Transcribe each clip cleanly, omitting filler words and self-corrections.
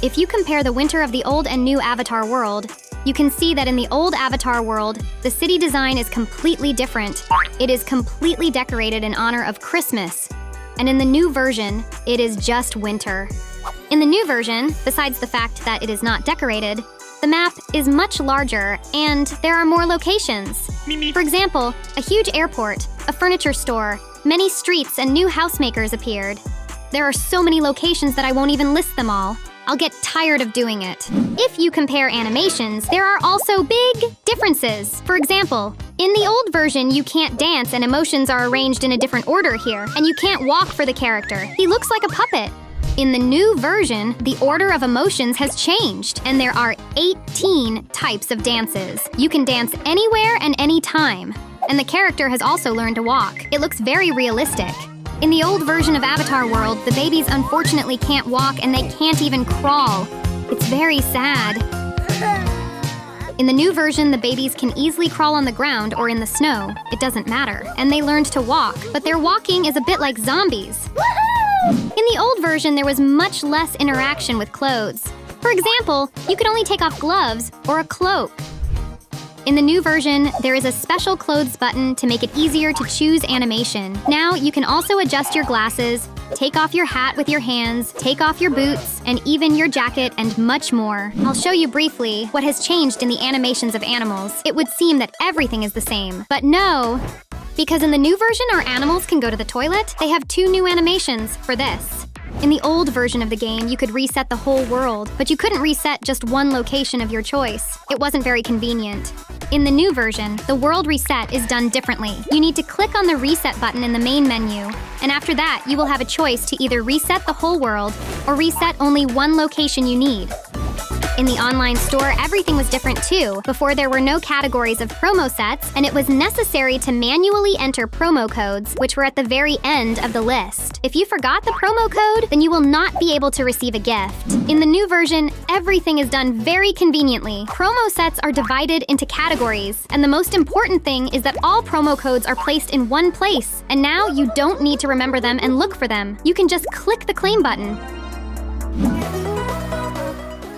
If you compare the winter of the old and new Avatar world, you can see that in the old Avatar world, the city design is completely different. It is completely decorated in honor of Christmas. And in the new version, it is just winter. In the new version, besides the fact that it is not decorated, the map is much larger and there are more locations. For example, a huge airport, a furniture store, many streets and new housemakers appeared. There are so many locations that I won't even list them all. I'll get tired of doing it. If you compare animations, there are also big differences. For example, in the old version, you can't dance and emotions are arranged in a different order here, and you can't walk for the character. He looks like a puppet. In the new version, the order of emotions has changed, and there are 18 types of dances. You can dance anywhere and anytime, and the character has also learned to walk. It looks very realistic. In the old version of Avatar World, the babies unfortunately can't walk and they can't even crawl. It's very sad. In the new version, the babies can easily crawl on the ground or in the snow. It doesn't matter. And they learned to walk, but their walking is a bit like zombies. In the old version, there was much less interaction with clothes. For example, you could only take off gloves or a cloak. In the new version, there is a special clothes button to make it easier to choose animation. Now, you can also adjust your glasses, take off your hat with your hands, take off your boots, and even your jacket, and much more. I'll show you briefly what has changed in the animations of animals. It would seem that everything is the same, but no. Because in the new version, our animals can go to the toilet, they have 2 new animations for this. In the old version of the game, you could reset the whole world, but you couldn't reset just one location of your choice. It wasn't very convenient. In the new version, the world reset is done differently. You need to click on the reset button in the main menu, and after that, you will have a choice to either reset the whole world or reset only one location you need. In the online store, everything was different too. Before, there were no categories of promo sets, and it was necessary to manually enter promo codes, which were at the very end of the list. If you forgot the promo code, then you will not be able to receive a gift. In the new version, everything is done very conveniently. Promo sets are divided into categories, and the most important thing is that all promo codes are placed in one place, and now you don't need to remember them and look for them. You can just click the claim button.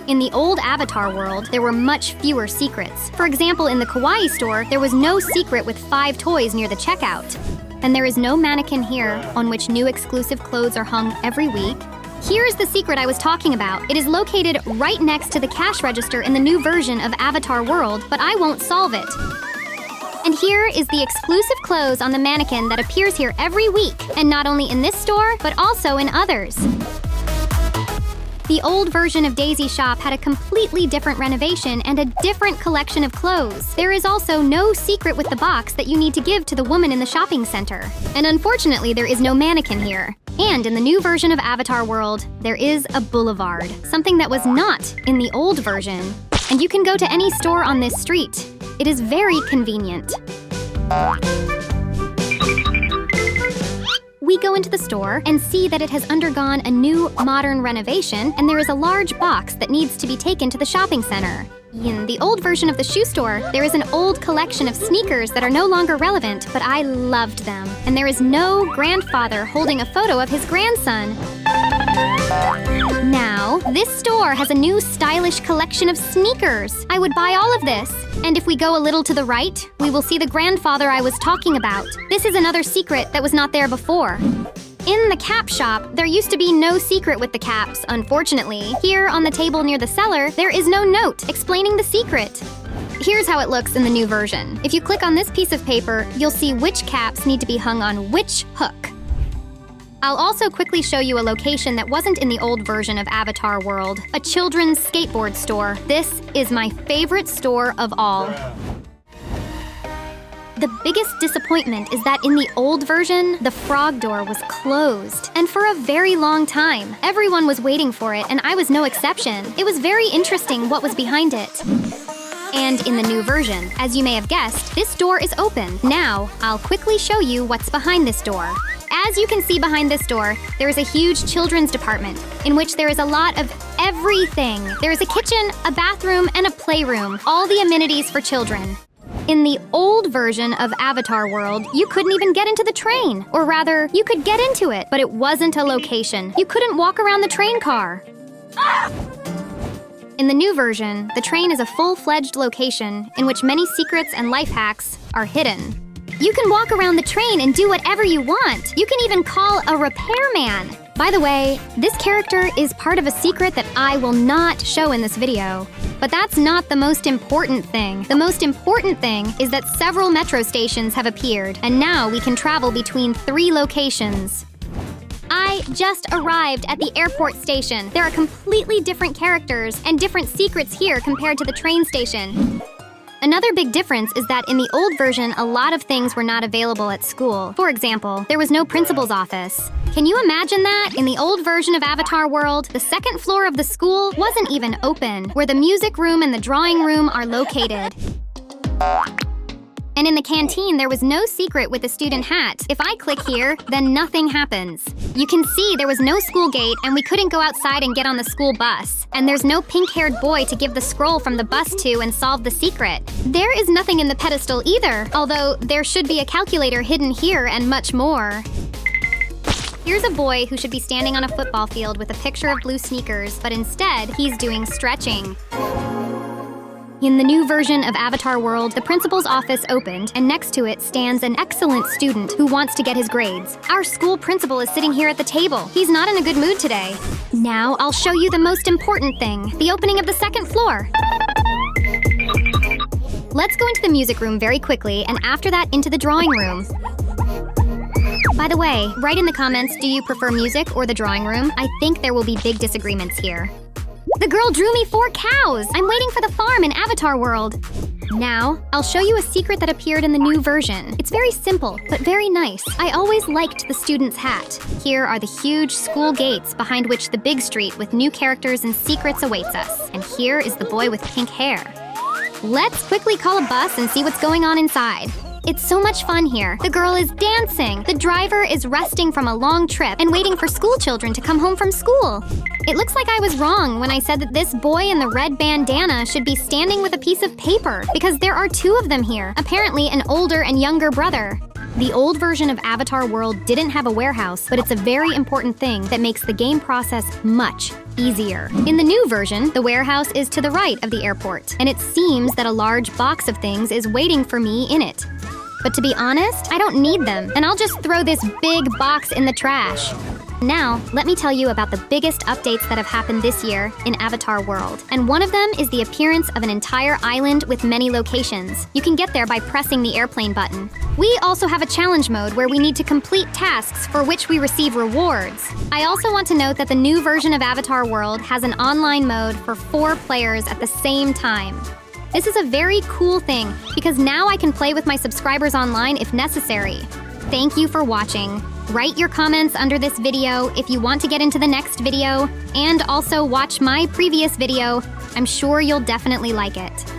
In the old Avatar world, there were much fewer secrets. For example, in the Kauwaii store, there was no secret with 5 toys near the checkout. And there is no mannequin here on which new exclusive clothes are hung every week. Here is the secret I was talking about. It is located right next to the cash register in the new version of Avatar World, but I won't solve it. And here is the exclusive clothes on the mannequin that appears here every week, and not only in this store, but also in others. The old version of Daisy Shop had a completely different renovation and a different collection of clothes. There is also no secret with the box that you need to give to the woman in the shopping center. And unfortunately, there is no mannequin here. And in the new version of Avatar World, there is a Boulevard, something that was not in the old version. And you can go to any store on this street. It is very convenient. We go into the store and see that it has undergone a new modern renovation, and there is a large box that needs to be taken to the shopping center. In the old version of the shoe store, there is an old collection of sneakers that are no longer relevant, but I loved them. And there is no grandfather holding a photo of his grandson. Now, this store has a new stylish collection of sneakers. I would buy all of this. And if we go a little to the right, we will see the grandfather I was talking about. This is another secret that was not there before. In the cap shop, there used to be no secret with the caps, unfortunately. Here on the table near the seller, there is no note explaining the secret. Here's how it looks in the new version. If you click on this piece of paper, you'll see which caps need to be hung on which hook. I'll also quickly show you a location that wasn't in the old version of Avatar World, a children's skateboard store. This is my favorite store of all. The biggest disappointment is that in the old version, the frog door was closed. And for a very long time. Everyone was waiting for it, and I was no exception. It was very interesting what was behind it. And in the new version, as you may have guessed, this door is open. Now, I'll quickly show you what's behind this door. As you can see behind this door, there is a huge children's department, in which there is a lot of everything. There is a kitchen, a bathroom, and a playroom, all the amenities for children. In the old version of Avatar World, you couldn't even get into the train. Or rather, you could get into it, but it wasn't a location. You couldn't walk around the train car. In the new version, the train is a full-fledged location in which many secrets and life hacks are hidden. You can walk around the train and do whatever you want. You can even call a repairman. By the way, this character is part of a secret that I will not show in this video. But that's not the most important thing. The most important thing is that several metro stations have appeared, and now we can travel between 3 locations. I just arrived at the airport station. There are completely different characters and different secrets here compared to the train station. Another big difference is that in the old version, a lot of things were not available at school. For example, there was no principal's office. Can you imagine that? In the old version of Avatar World, the second floor of the school wasn't even open, where the music room and the drawing room are located. And in the canteen, there was no secret with the student hat. If I click here, then nothing happens. You can see there was no school gate, and we couldn't go outside and get on the school bus. And there's no pink-haired boy to give the scroll from the bus to and solve the secret. There is nothing in the pedestal either, although there should be a calculator hidden here and much more. Here's a boy who should be standing on a football field with a picture of blue sneakers, but instead, he's doing stretching. In the new version of Avatar World, the principal's office opened, and next to it stands an excellent student who wants to get his grades. Our school principal is sitting here at the table. He's not in a good mood today. Now I'll show you the most important thing, the opening of the second floor. Let's go into the music room very quickly, and after that into the drawing room. By the way, write in the comments, do you prefer music or the drawing room? I think there will be big disagreements here. The girl drew me 4 cows! I'm waiting for the farm in Avatar World. Now, I'll show you a secret that appeared in the new version. It's very simple, but very nice. I always liked the student's hat. Here are the huge school gates behind which the big street with new characters and secrets awaits us. And here is the boy with pink hair. Let's quickly call a bus and see what's going on inside. It's so much fun here. The girl is dancing. The driver is resting from a long trip and waiting for school children to come home from school. It looks like I was wrong when I said that this boy in the red bandana should be standing with a piece of paper, because there are 2 of them here, apparently an older and younger brother. The old version of Avatar World didn't have a warehouse, but it's a very important thing that makes the game process much easier. In the new version, the warehouse is to the right of the airport, and it seems that a large box of things is waiting for me in it. But to be honest, I don't need them, and I'll just throw this big box in the trash. Now, let me tell you about the biggest updates that have happened this year in Avatar World. And one of them is the appearance of an entire island with many locations. You can get there by pressing the airplane button. We also have a challenge mode where we need to complete tasks for which we receive rewards. I also want to note that the new version of Avatar World has an online mode for 4 players at the same time. This is a very cool thing, because now I can play with my subscribers online if necessary. Thank you for watching. Write your comments under this video if you want to get into the next video, and also watch my previous video. I'm sure you'll definitely like it.